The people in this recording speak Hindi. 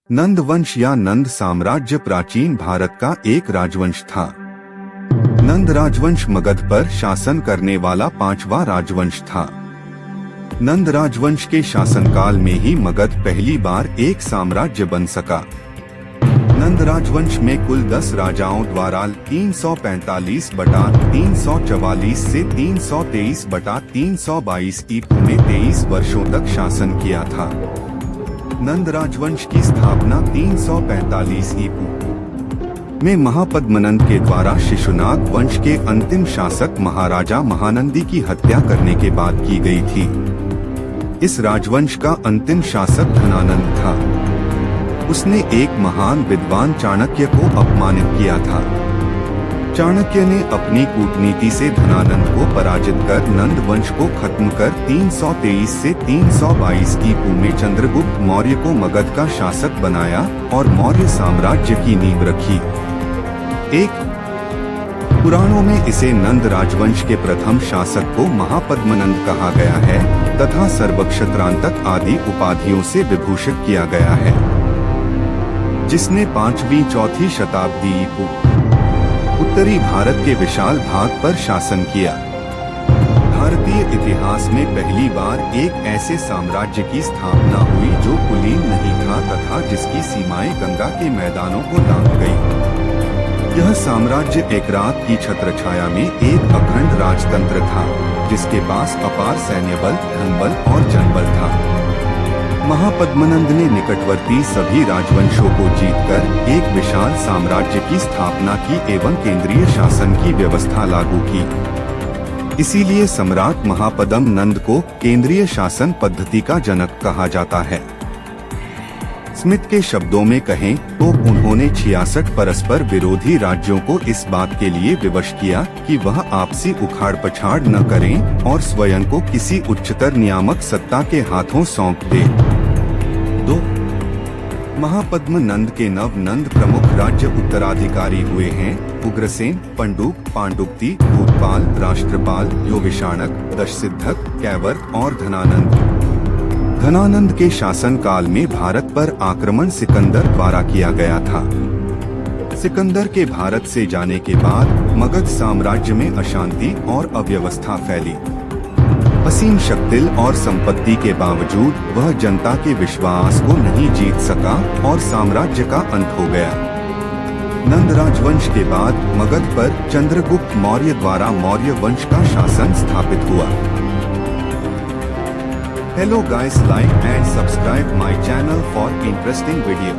नंद वंश या नंद साम्राज्य प्राचीन भारत का एक राजवंश था। नंद राजवंश मगध पर शासन करने वाला पांचवा राजवंश था। नंद राजवंश के शासनकाल में ही मगध पहली बार एक साम्राज्य बन सका। नंद राजवंश में कुल 10 राजाओं द्वारा 345/344 से 323/322 ईपू में 23 वर्षों तक शासन किया था। नंद राजवंश की स्थापना 345 ईपू में महापद्मनंद के द्वारा शिशुनाग वंश के अंतिम शासक महाराजा महानंदी की हत्या करने के बाद की गई थी। इस राजवंश का अंतिम शासक धनानंद था। उसने एक महान विद्वान चाणक्य को अपमानित किया था। चाणक्य ने अपनी कूटनीति से धनानंद को पराजित कर नंद वंश को खत्म कर 323 से 322 ईपू में चंद्रगुप्त मौर्य को मगध का शासक बनाया और मौर्य साम्राज्य की नींव रखी। पुराणों में इसे नंद राजवंश के प्रथम शासक को महापद्मनंद कहा गया है तथा सर्वक्षत्रांतक आदि उपाधियों से विभूषित किया गया है, जिसने 5वीं-4वीं शताब्दी ईपू उत्तरी भारत के विशाल भाग पर शासन किया। भारतीय इतिहास में पहली बार एक ऐसे साम्राज्य की स्थापना हुई जो कुलीन नहीं था तथा जिसकी सीमाएं गंगा के मैदानों को लांघ गई। यह साम्राज्य एक रात की छत्रछाया में एक अखंड राजतंत्र था, जिसके पास अपार सैन्य बल, धनबल और जनबल था। महापद्मनंद ने निकटवर्ती सभी राजवंशों को जीतकर एक विशाल साम्राज्य की स्थापना की एवं केंद्रीय शासन की व्यवस्था लागू की। इसीलिए सम्राट महापद्म नंद को केंद्रीय शासन पद्धति का जनक कहा जाता है। स्मिथ के शब्दों में कहें तो उन्होंने 66 परस्पर विरोधी राज्यों को इस बात के लिए विवश किया कि वह आपसी उखाड़ पछाड़ न करें और स्वयं को किसी उच्चतर नियामक सत्ता के हाथों सौंप दे। 2. महापद्म नंद के नव नंद प्रमुख राज्य उत्तराधिकारी हुए हैं उग्रसेन, पंडुक, पांडुक्ति, भूतपाल, राष्ट्रपाल, योविशाणक, दशसिद्धक, कैवर्त और धनानंद। धनानंद के शासनकाल में भारत पर आक्रमण सिकंदर द्वारा किया गया था। सिकंदर के भारत से जाने के बाद मगध साम्राज्य में अशांति और अव्यवस्था फैली। असीम शक्तिल और संपत्ति के बावजूद वह जनता के विश्वास को नहीं जीत सका और साम्राज्य का अंत हो गया। नंद राजवंश के बाद मगध पर चंद्रगुप्त मौर्य द्वारा मौर्य वंश का शासन स्थापित हुआ। Hello guys, like and subscribe my channel for interesting video.